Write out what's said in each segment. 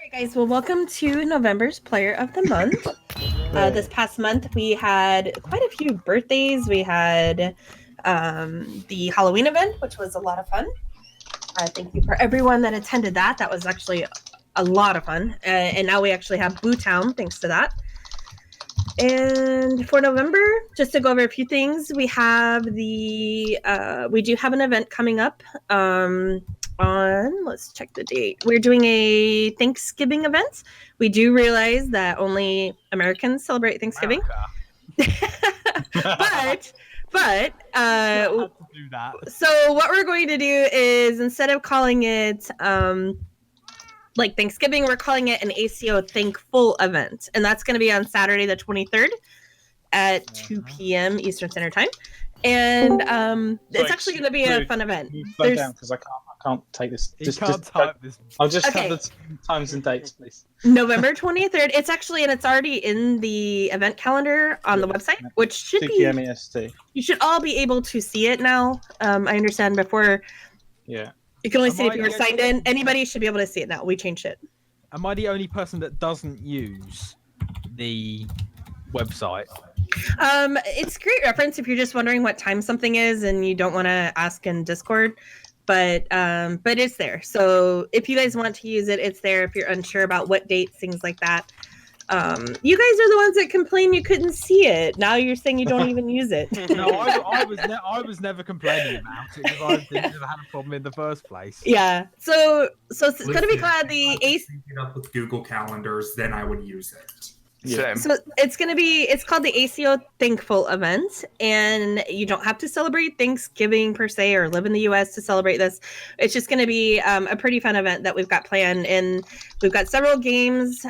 right, guys. Well, welcome to November's Player of the Month. This past month, we had quite a few birthdays. We had the Halloween event, which was a lot of fun. Thank you for everyone that attended that. That was actually a lot of fun. And now we actually have Boo Town, thanks to that. And for November, just to go over a few things, we have we do have an event coming up let's check the date. We're doing a Thanksgiving event. We do realize that only Americans celebrate Thanksgiving. but do that. So what we're going to do is, instead of calling it like Thanksgiving, we're calling it an ACO Thankful event. And that's going to be on Saturday the 23rd at 2 p.m. Eastern Standard Time. And it's actually going to be a fun event. Slow down, because I can't take this. I'll just have the times and dates, please. November 23rd. It's actually, and it's already in the event calendar on the website, which should 2 be p.m. EST. You should all be able to see it now. I understand before. Yeah. You can only see it if you were signed in. Anybody should be able to see it now. We changed it. Am I the only person that doesn't use the website? It's great reference if you're just wondering what time something is and you don't want to ask in Discord. But it's there. So if you guys want to use it, it's there. If you're unsure about what dates, things like that. You guys are the ones that complained you couldn't see it. Now you're saying you don't even use it. No, I was never complaining about it because I didn't have a problem in the first place. Yeah. So it's going to be called the ACO. Up with Google Calendars, then I would use it. Yeah. So it's called the ACO Thankful event, and you don't have to celebrate Thanksgiving per se or live in the US to celebrate this. It's just going to be a pretty fun event that we've got planned, and we've got several games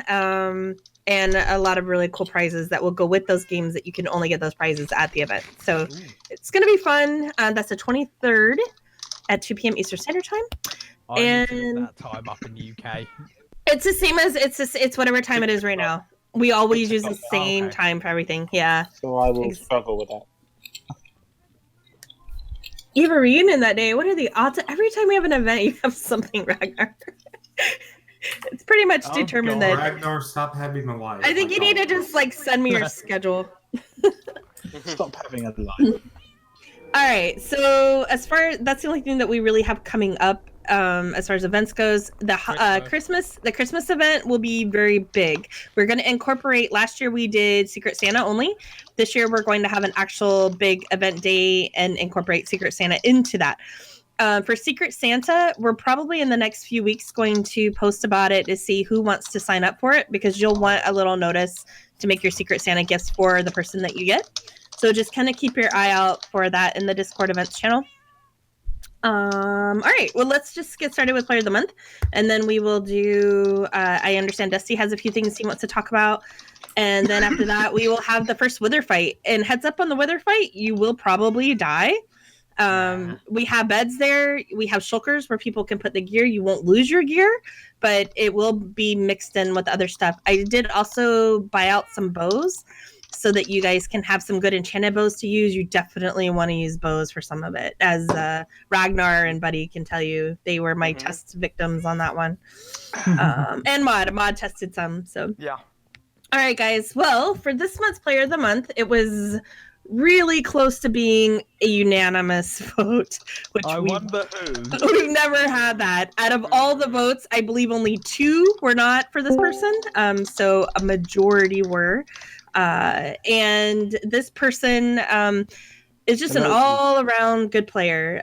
and a lot of really cool prizes that will go with those games that you can only get those prizes at the event. So it's going to be fun. That's the 23rd at 2 p.m. Eastern Standard Time. And that time up in the UK. It's the same as it's whatever time it is right now. We always use the same time for everything. Yeah. So I will struggle with that. You have a reunion that day. What are the odds? Every time we have an event, you have something, Ragnar. It's pretty much determined that. Ragnar, stop having a life. I think you need to just send me your schedule. Stop having a life. All right. So that's the only thing that we really have coming up. As far as events goes, the Christmas event will be very big. We're going to incorporate. Last year we did Secret Santa only. This year we're going to have an actual big event day and incorporate Secret Santa into that. For Secret Santa, we're probably in the next few weeks going to post about it to see who wants to sign up for it, because you'll want a little notice to make your Secret Santa gifts for the person that you get. So just kind of keep your eye out for that in the Discord events channel. All right, well, let's just get started with Player of the Month, and then we will do, I understand Dusty has a few things he wants to talk about, and then after that, we will have the first Wither fight. And heads up on the Wither fight, you will probably die. We have beds there. We have shulkers where people can put the gear. You won't lose your gear, but it will be mixed in with other stuff. I did also buy out some bows so that you guys can have some good enchanted bows to use. You definitely want to use bows for some of it. As Ragnar and Buddy can tell you, they were my test victims on that one. And Mod tested some. So yeah. All right, guys. Well, for this month's Player of the Month, it was really close to being a unanimous vote, which we've never had that. Out of all the votes, I believe only 2 were not for this person. So a majority were. And this person is just an all-around good player.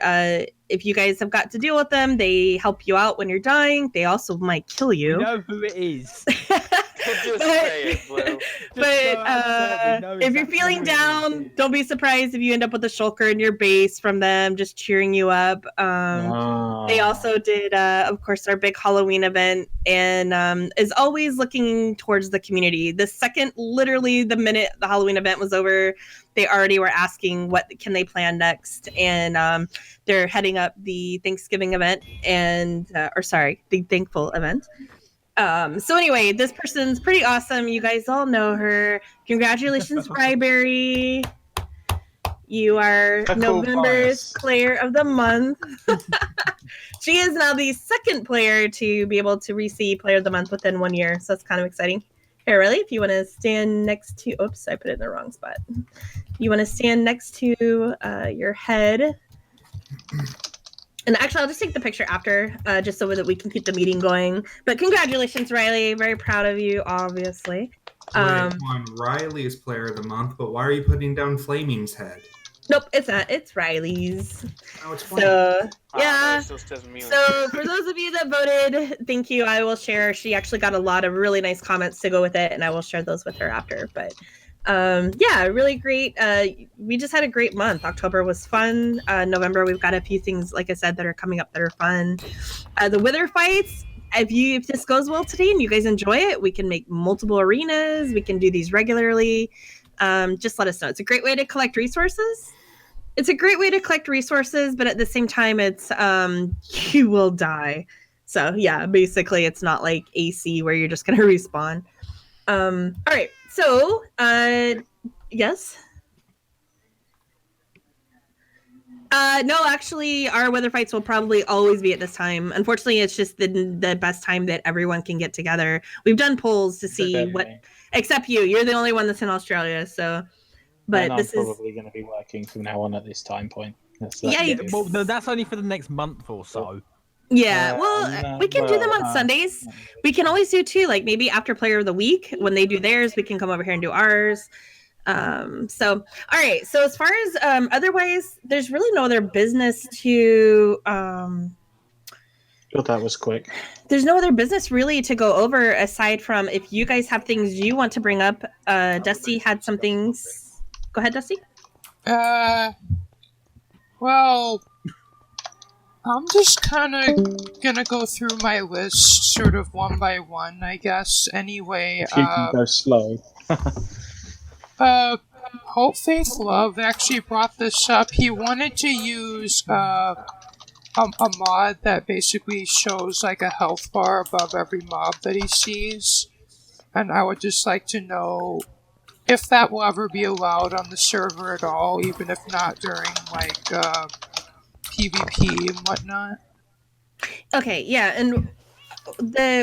If you guys have got to deal with them, they help you out when you're dying. They also might kill you. You know who it is. If you're feeling down, don't be surprised if you end up with a shulker in your base from them just cheering you up. They also did, of course, our big Halloween event, and is always looking towards the community. Literally the minute the Halloween event was over, they already were asking what can they plan next, and they're heading up the Thanksgiving event the Thankful event. So anyway, this person's pretty awesome. You guys all know her. Congratulations, Ryberry. You are November's Player of the Month. She is now the second player to be able to receive Player of the Month within 1 year, so that's kind of exciting. Here, Riley, if you want to stand next to... Oops, I put it in the wrong spot. You want to stand next to your head. And actually, I'll just take the picture after, just so that we can keep the meeting going. But congratulations, Riley. Very proud of you, obviously. Wait, Riley is Player of the Month, but why are you putting down Flaming's head? Nope, it's not. It's Riley's. Oh, it's So, yeah. So for those of you that voted, thank you. I will share. She actually got a lot of really nice comments to go with it, and I will share those with her after. But yeah, really great. We just had a great month. October was fun. November, we've got a few things, like I said, that are coming up that are fun. The Wither fights. If this goes well today and you guys enjoy it, we can make multiple arenas. We can do these regularly. Just let us know. It's a great way to collect resources. But at the same time, it's you will die. So yeah, basically, it's not like AC where you're just gonna respawn. All right. So yes. No, actually, our weather fights will probably always be at this time. Unfortunately, it's just the best time that everyone can get together. We've done polls to see what, except you. You're the only one that's in Australia, so. But I'm probably going to be working from now on at this time point. Well, no, that's only for the next month or so. Yeah, we can do them on Sundays. We can always do too, like maybe after Player of the Week when they do theirs, we can come over here and do ours. So all right, so as far as otherwise, there's really no other business to Thought that was quick. There's no other business really to go over aside from if you guys have things you want to bring up. Dusty had some things. Go ahead, Dusty. Well, I'm just kind of gonna go through my list sort of one by one, I guess. Anyway, If you can go slow. Hope Faith Love actually brought this up. He wanted to use a mod that basically shows like a health bar above every mob that he sees, and I would just like to know if that will ever be allowed on the server at all, even if not during like PvP and whatnot. Okay, yeah, and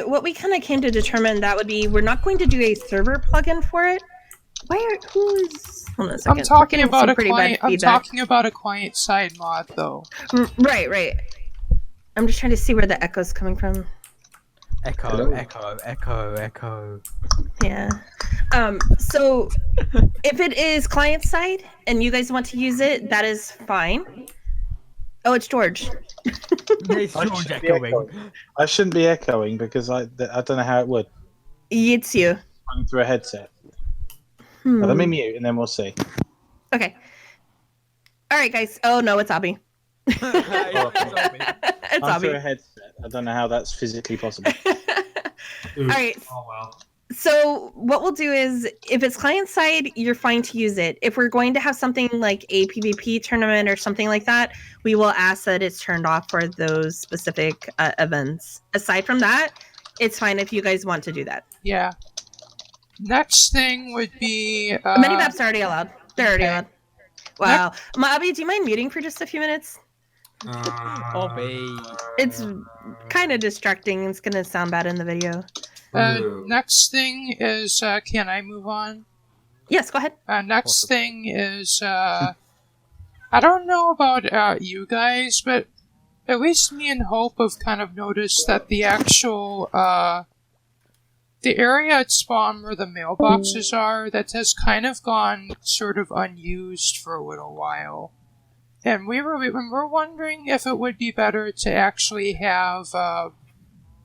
what we kind of came to determine that would be we're not going to do a server plugin for it. Who's? Hold on a second. I'm talking about a client. I'm talking about a client side mod, though. Right. I'm just trying to see where the echo's coming from. Echo. Yeah. So if it is client side and you guys want to use it, that is fine. Oh, it's George. It's George echoing. I shouldn't be echoing because I don't know how it would. It's you. I'm through a headset. Let me mute and then we'll see. Okay. All right, guys. Oh no, it's Abby. It's I'm through a headset. I don't know how that's physically possible. All right. Oh well. So what we'll do is, if it's client side, you're fine to use it. If we're going to have something like a PvP tournament or something like that, we will ask that it's turned off for those specific events. Aside from that, it's fine if you guys want to do that. Yeah. Next thing would be... Many maps are already allowed. They're already allowed. Wow. Abby, do you mind muting for just a few minutes? It's kind of distracting. It's going to sound bad in the video. Next thing is... can I move on? Yes, go ahead. Next thing is... I don't know about you guys, but at least me and Hope have kind of noticed that the actual... the area at spawn where the mailboxes are, that has kind of gone sort of unused for a little while. And we were wondering if it would be better to actually have,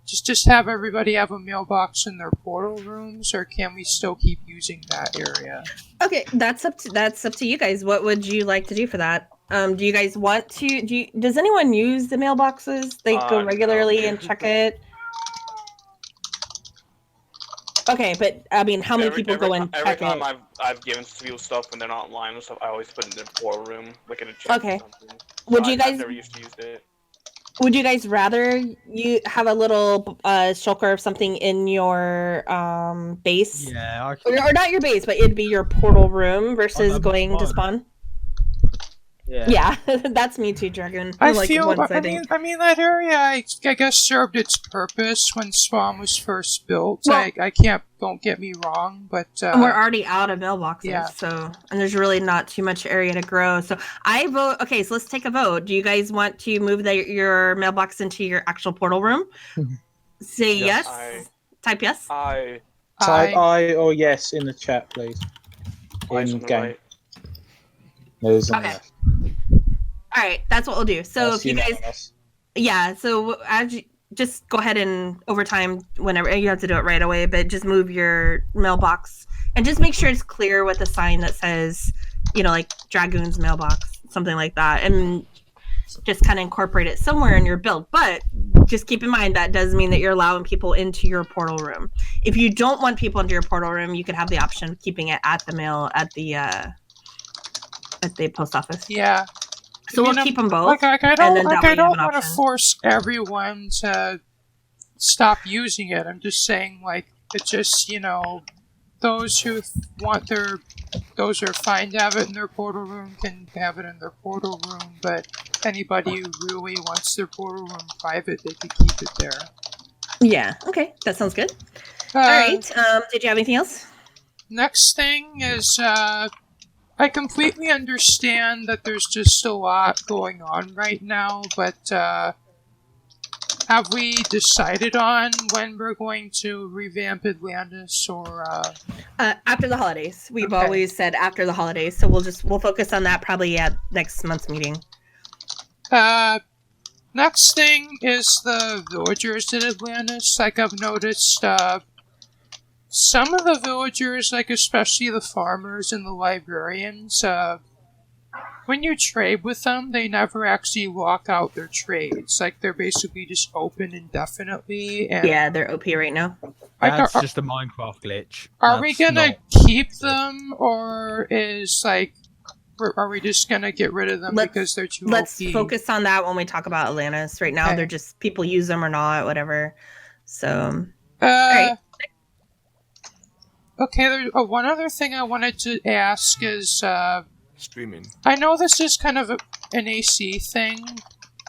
just have everybody have a mailbox in their portal rooms, or can we still keep using that area? Okay, that's up to you guys. What would you like to do for that? Do you guys want to, does anyone use the mailboxes? They go regularly and check it? Okay, but I mean, how many people go and check it? Every time I've given people stuff when they're not online and stuff, I always put it in their portal room, like in a chest. Okay. Or something. Would you guys? I've never used to use it. Would you guys rather you have a little shulker of something in your base? Yeah. Or not your base, but it'd be your portal room versus going to spawn. Yeah, that's me too, Dragon. I Like feel. once, I mean, that area, I guess, served its purpose when Spawn was first built. Well- I can't. Don't get me wrong, but and we're already out of mailboxes, yeah. so and there's really not too much area to grow. So I vote. Okay, so let's take a vote. Do you guys want to move your mailbox into your actual portal room? Say yes. Type yes. Type I or yes in the chat, please. In game. Right. Those on the Okay. left. All right, that's what we'll do. So That's if you guys, unanimous. yeah. So as you, just go ahead and over time, whenever you have to do it right away, but just move your mailbox and just make sure it's clear with a sign that says, like Dragoon's mailbox, something like that, and just kind of incorporate it somewhere in your build. But just keep in mind that does mean that you're allowing people into your portal room. If you don't want people into your portal room, you could have the option of keeping it at the post office. Yeah. So we'll keep them both. I and then that way you have don't an want to option. force everyone to stop using it. I'm just saying, it's just, those who those are fine to have it in their portal room can have it in their portal room, but anybody who really wants their portal room private, they could keep it there. Yeah. Okay. That sounds good. All right. Did you have anything else? Next thing is, I completely understand that there's just a lot going on right now, but have we decided on when we're going to revamp Atlantis or After the holidays. We've Okay. always said after the holidays, so we'll focus on that probably at next month's meeting. Next thing is the villagers in Atlantis. Like, I've noticed, some of the villagers, especially the farmers and the librarians, when you trade with them, they never actually lock out their trades. They're basically just open indefinitely. And Yeah, they're OP right now. That's just a Minecraft glitch. Are we That's gonna not- keep them, or are we just gonna get rid of them because they're too Let's OP? focus on that when we talk about Atlantis. Right now, Okay. they're just people use them or not, whatever. So, right. Okay, there's one other thing I wanted to ask is, Streaming. I know this is kind of an AC thing.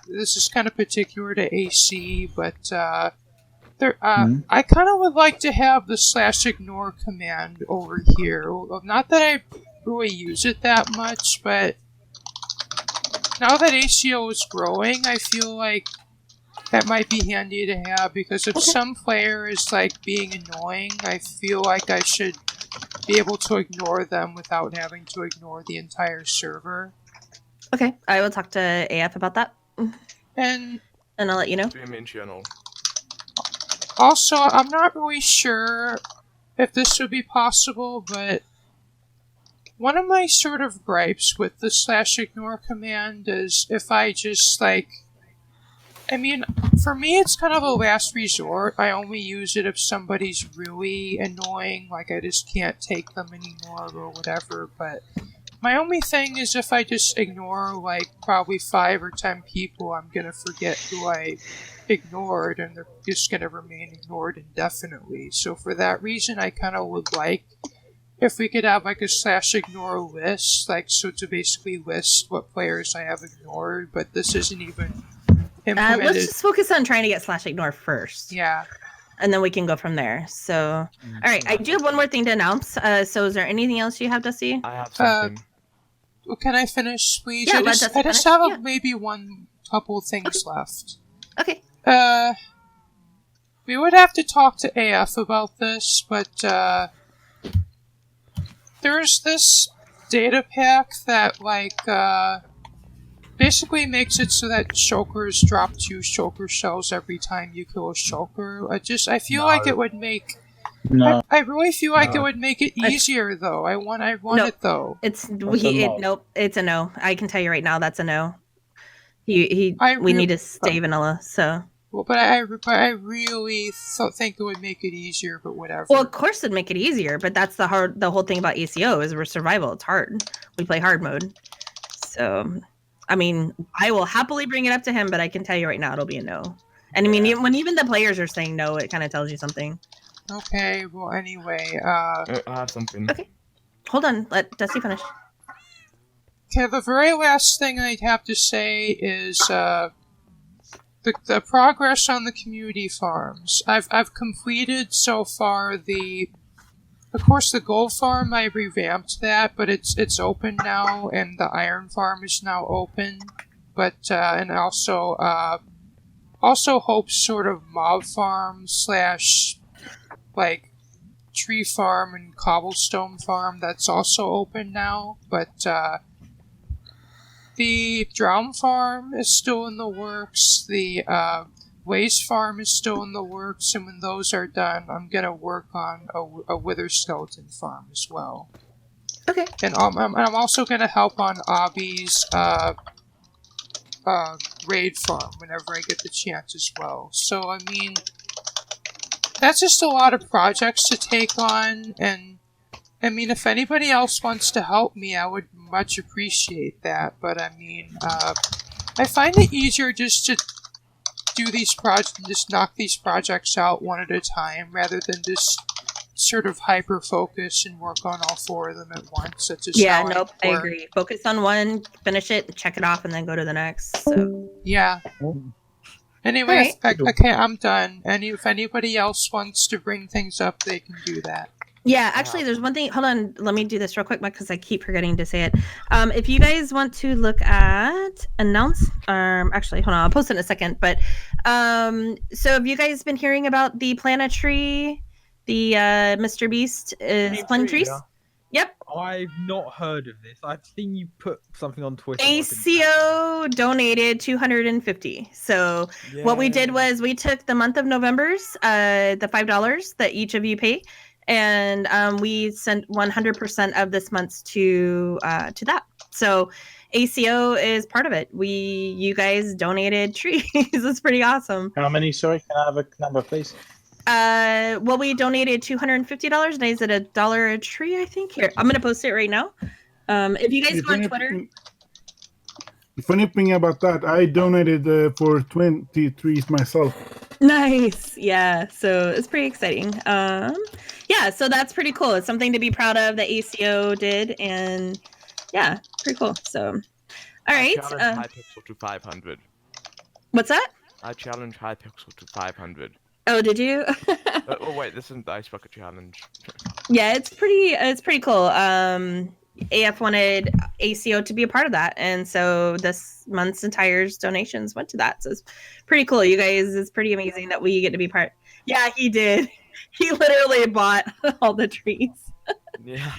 This is kind of particular to AC, but I kind of would like to have the /ignore command over here. Not that I really use it that much, but now that ACO is growing, I feel like that might be handy to have, because if some player is being annoying, I feel like I should be able to ignore them without having to ignore the entire server. Okay, I will talk to AF about that, And I'll let you know. Streaming channel. also, I'm not really sure if this would be possible, but one of my sort of gripes with the /ignore command is if I just for me, it's kind of a last resort. I only use it if somebody's really annoying, I just can't take them anymore or whatever. But my only thing is if I just ignore, probably 5 or 10 people, I'm gonna forget who I ignored, and they're just gonna remain ignored indefinitely. So for that reason, I kind of would like if we could have a /ignore list, so to basically list what players I have ignored, but this isn't even implemented. Let's just focus on trying to get /ignore first. Yeah. And then we can go from there. So, all right, I do have one more thing to announce. So, is there anything else you have, Dusty? I have something. Well, can I finish, please? Yeah, I let just Dusty have finish. maybe one couple things left. Okay. We would have to talk to AF about this, but there's this data pack that basically makes it so that shulkers drop 2 shulker shells every time you kill a shulker. I feel like it would make. No. I really feel like it would make it easier, though. I want No. it though. Nope. It's a no. I can tell you right now, that's a no. We need to stay vanilla. So. Well, but I really think it would make it easier, but whatever. Well, of course, it'd make it easier, but that's the whole thing about ACO is we're survival. It's hard. We play hard mode. So, I mean, I will happily bring it up to him, but I can tell you right now, it'll be a no. And I mean, when even the players are saying no, it kind of tells you something. Okay. Well, anyway. I have something. Okay. Hold on. Let Dusty finish. Okay, the very last thing I have to say is the progress on the community farms. I've completed so far of course the gold farm. I revamped that, but it's open now, and the iron farm is now open. But and also Hope's sort of mob farm / like tree farm and cobblestone farm, that's also open now, but the drown farm is still in the works. The waste farm is still in the works, and when those are done, I'm gonna work on a wither skeleton farm as well. Okay. And I'm also gonna help on Abby's raid farm whenever I get the chance as well. So I mean, that's just a lot of projects to take on, and I mean, if anybody else wants to help me, I would much appreciate that. But I mean, I find it easier just to do these projects and just knock these projects out one at a time, rather than just sort of hyper focus and work on all 4 of them at once. That's just Yeah, how nope, I agree. Focus on one, finish it, check it off, and then go to the next. So yeah. Anyway, right. okay, I'm done. If anybody else wants to bring things up, they can do that. Yeah, actually, there's one thing. Hold on, let me do this real quick because I keep forgetting to say it. If you guys want to look at actually, hold on, I'll post it in a second. But so have you guys been hearing about the Planetary? The Mr. Beast is planting trees. Yeah. Yep. I've not heard of this. I've seen you put something on Twitter. ACO donated 250. So what we did was we took the month of November's, the $5 that each of you pay, and we sent 100% of this month's to that. So ACO is part of it. You guys donated trees. It's pretty awesome. How many? Sorry, can I have a number, please? Well, we donated $250, and is it $1 a tree? I think here I'm gonna post it right now. If you guys go on Twitter. The funny thing about that, I donated for 20 trees myself. Nice, yeah. So it's pretty exciting. Yeah, so that's pretty cool. It's something to be proud of that ACO did, and yeah, pretty cool. So, all right. I challenge Hypixel to 500. What's that? I challenge Hypixel to 500. Oh, did you? Oh wait, this isn't the Ice Bucket Challenge. Yeah, it's pretty cool. AF wanted ACO to be a part of that, and so this month's entire donations went to that. So it's pretty cool, you guys. It's pretty amazing that we get to be part. Yeah, he did. He literally bought all the trees. Yeah.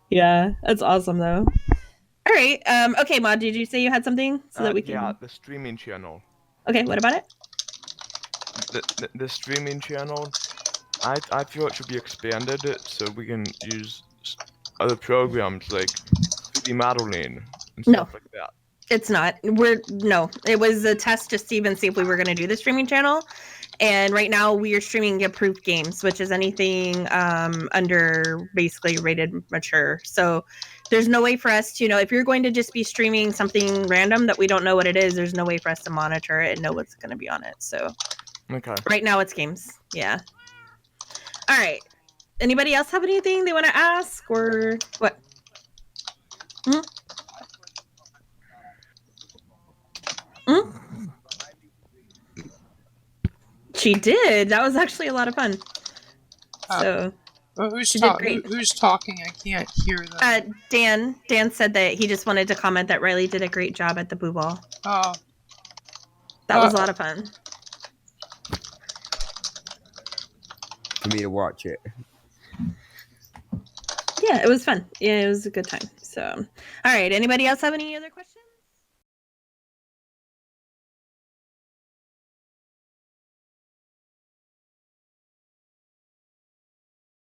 Yeah, that's awesome though. All right. Okay, Mod, did you say you had something so that we can? Yeah, the streaming channel. Okay, what about it? The streaming channel, I feel it should be expanded so we can use other programs like 3D modeling and stuff like that. It's not. It was a test just to even see if we were going to do the streaming channel. And right now we are streaming approved games, which is anything under basically rated mature. So there's no way for us to, if you're going to just be streaming something random that we don't know what it is, there's no way for us to monitor it and know what's going to be on it. So okay. Right now it's games. Yeah. All right. Anybody else have anything they want to ask or what? Hmm? Hmm? She did. That was actually a lot of fun. So who's talking? I can't hear them. Dan said that he just wanted to comment that Riley did a great job at the Boo Ball. Oh. That was a lot of fun. For me to watch it. Yeah, it was fun. Yeah, it was a good time. So, all right. Anybody else have any other questions?